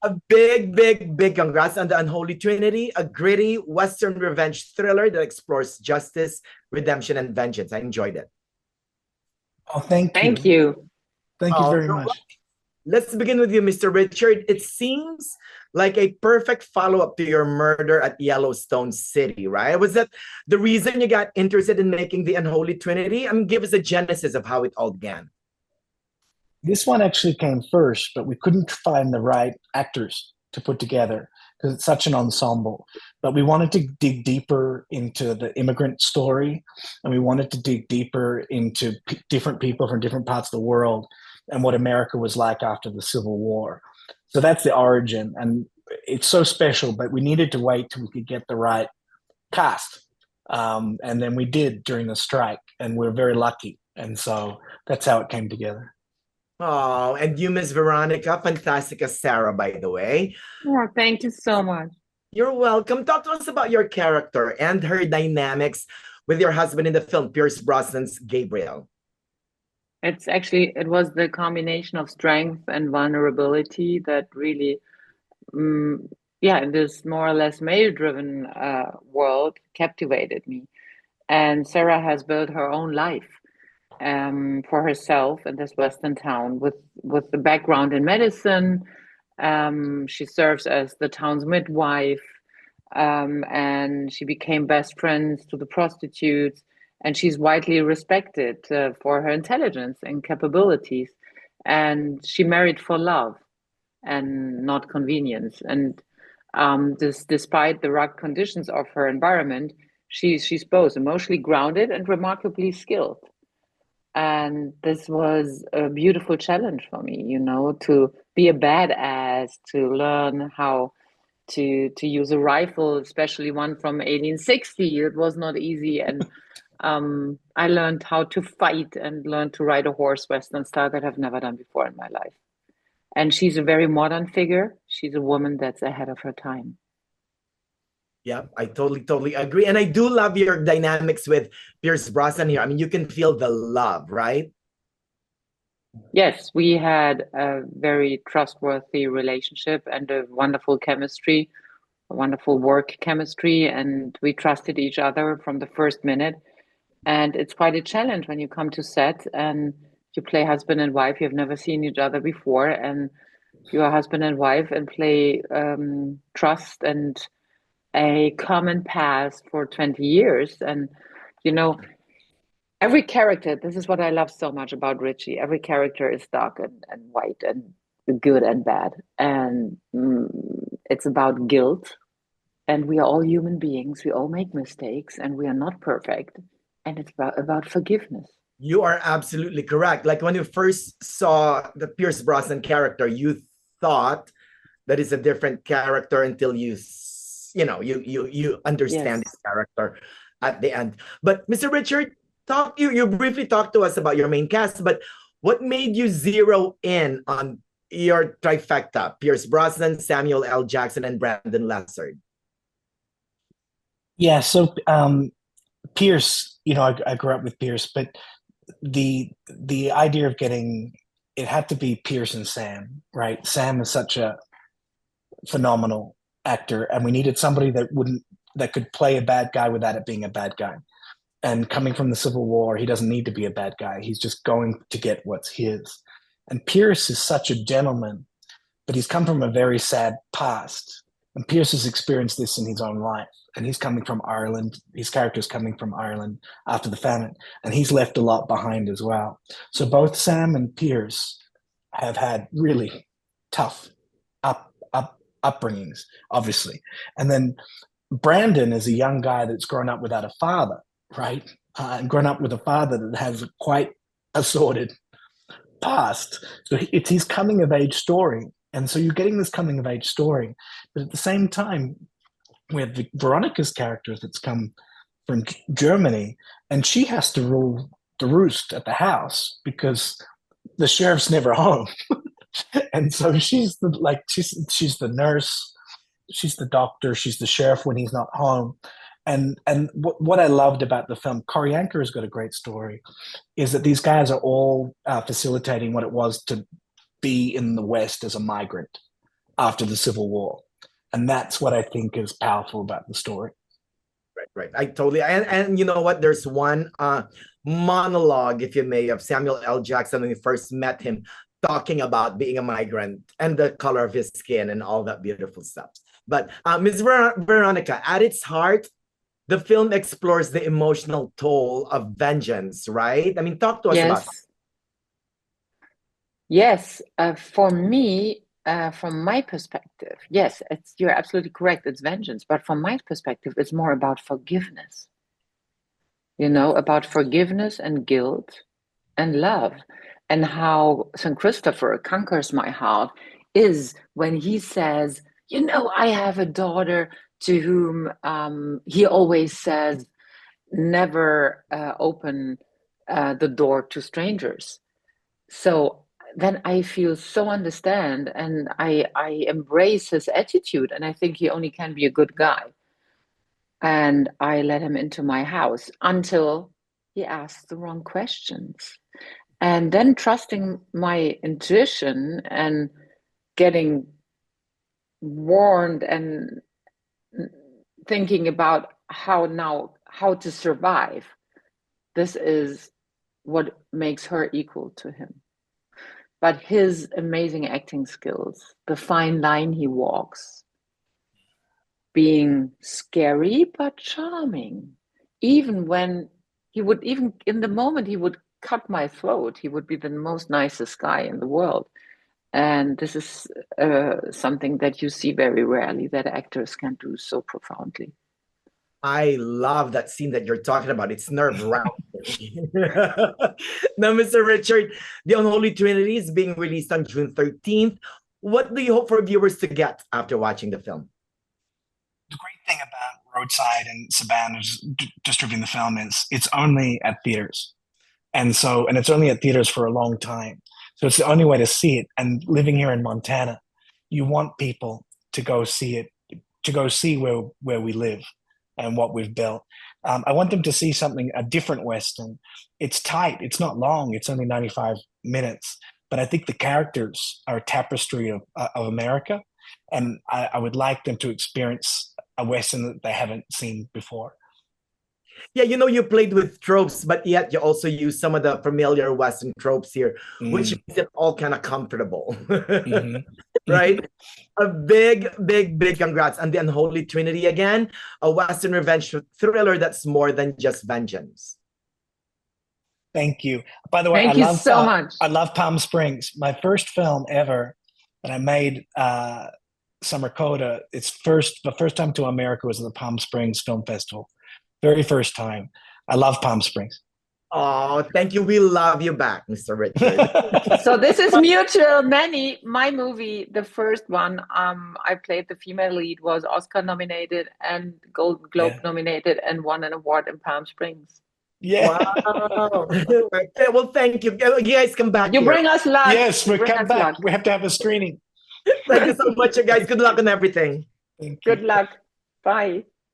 A big, big, big congrats on the Unholy Trinity, a gritty Western revenge thriller that explores justice, redemption, and vengeance. I enjoyed it. Oh, thank Thank you. you. Thank you Oh, very much. let's begin with you, Mr. Richard. It seems like a perfect follow-up to your murder at Yellowstone City, right? Was that the reason you got interested in making the Unholy Trinity? I mean, give us a genesis of how it all began. This one actually came first, but we couldn't find the right actors to put together because it's such an ensemble. But we wanted to dig deeper into the immigrant story, and we wanted to dig deeper into different people from different parts of the world and what America was like after the Civil War. So that's the origin, and it's so special. But we needed to wait till we could get the right cast, and then we did during the strike, and we are very lucky. And so that's how it came together. Oh, and you, Miss Veronica, fantastic as Sarah, by the way. Oh, thank you so much. You're welcome. Talk to us about your character and her dynamics with your husband in the film, Pierce Brosnan's Gabriel. It was the combination of strength and vulnerability that really, yeah, in this more or less male-driven world captivated me. And Sarah has built her own life for herself in this Western town with the background in medicine. She serves as the town's midwife, and she became best friends to the prostitutes. And she's widely respected for her intelligence and capabilities. And she married for love and not convenience. And despite the rugged conditions of her environment, she's both emotionally grounded and remarkably skilled. And this was a beautiful challenge for me, to be a badass, to learn how to use a rifle, especially one from 1860. It was not easy. And I learned how to fight and learned to ride a horse Western style that I've never done before in my life. And she's a very modern figure. She's a woman that's ahead of her time. Yeah, I totally agree. And I do love your dynamics with Pierce Brosnan here. I mean, you can feel the love, right? Yes, we had a very trustworthy relationship and a wonderful chemistry, a wonderful work chemistry, and we trusted each other from the first minute. And it's quite a challenge when you come to set and you play husband and wife. You've never seen each other before, and you're husband and wife and play trust and a common past for 20 years. And, you know, every character, this is what I love so much about Richie. Every character is dark and white and good and bad. And it's about guilt. And we are all human beings. We all make mistakes and we are not perfect. And it's about forgiveness. You are absolutely correct. Like when you first saw the Pierce Brosnan character, you thought that it's a different character until you understand Yes. his character at the end. But Mr. Richard, you briefly talked to us about your main cast, but what made you zero in on your trifecta: Pierce Brosnan, Samuel L. Jackson, and Brandon Lessard? Yeah, so Pierce, I grew up with Pierce, but the idea of getting it had to be Pierce and Sam, right? Sam is such a phenomenal actor, and we needed somebody that could play a bad guy without it being a bad guy. And coming from the Civil War, he doesn't need to be a bad guy. He's just going to get what's his. And Pierce is such a gentleman, but he's come from a very sad past. And Pierce has experienced this in his own life. And he's coming from Ireland. His character's coming from Ireland after the famine. And he's left a lot behind as well. So both Sam and Pierce have had really tough upbringings, obviously. And then Brandon is a young guy that's grown up without a father, right? And grown up with a father that has quite a sordid past. So it's his coming of age story. And so you're getting this coming of age story. But at the same time, we have Veronica's character that's come from Germany, and she has to rule the roost at the house because the sheriff's never home. And so she's she's the nurse, she's the doctor, she's the sheriff when he's not home. And what I loved about the film, Koryanka has got a great story, is that these guys are all facilitating what it was to be in the West as a migrant. after the Civil War. And that's what I think is powerful about the story. Right. I totally, and you know what? There's one monologue, if you may, of Samuel L. Jackson when we first met him, talking about being a migrant and the color of his skin and all that beautiful stuff. But Ms. Veronica, at its heart, the film explores the emotional toll of vengeance, right? I mean, talk to us about that. Yes, for me, from my perspective, yes, you're absolutely correct. It's vengeance, but from my perspective, it's more about forgiveness. You know, about forgiveness and guilt and love, and how Saint Christopher conquers my heart is when he says, "You know, I have a daughter to whom he always says, never open the door to strangers." So then I feel so understand, and I embrace his attitude, and I think he only can be a good guy. And I let him into my house until he asked the wrong questions. And then trusting my intuition and getting warned and thinking about how to survive. This is what makes her equal to him. But his amazing acting skills, the fine line he walks, being scary but charming, even when even in the moment he would cut my throat, he would be the most nicest guy in the world. And this is something that you see very rarely, that actors can do so profoundly. I love that scene that you're talking about. It's nerve-wracking. Now, Mr. Richard, The Unholy Trinity is being released on June 13th. What do you hope for viewers to get after watching the film? The great thing about Roadside and Savannah's distributing the film is it's only at theaters. And it's only at theaters for a long time. So it's the only way to see it. And living here in Montana, you want people to go see it, to go see where we live and what we've built. I want them to see a different Western. It's tight. It's not long. It's only 95 minutes. But I think the characters are a tapestry of America. And I would like them to experience a Western that they haven't seen before. Yeah, you know, you played with tropes, but yet you also use some of the familiar Western tropes here, which makes it all kind of comfortable. Right? A big, big, big congrats on The Unholy Trinity again, a Western revenge thriller that's more than just vengeance. Thank you. By the way, Thank you so much. I love Palm Springs. My first film ever that I made, Summer Coda, the first time to America was at the Palm Springs Film Festival. Very first time. I love Palm Springs. Oh, thank you. We love you back, Mr. Richard. So this is mutual. Manny, my movie, the first one, I played the female lead, was Oscar nominated and Golden Globe nominated, and won an award in Palm Springs. Yeah. Wow. Okay, well, thank you. You guys come back. You bring us luck. Yes, we come back. Luck. We have to have a screening. Thank you so much, you guys. Good luck on everything. Thank you. Good luck. Bye.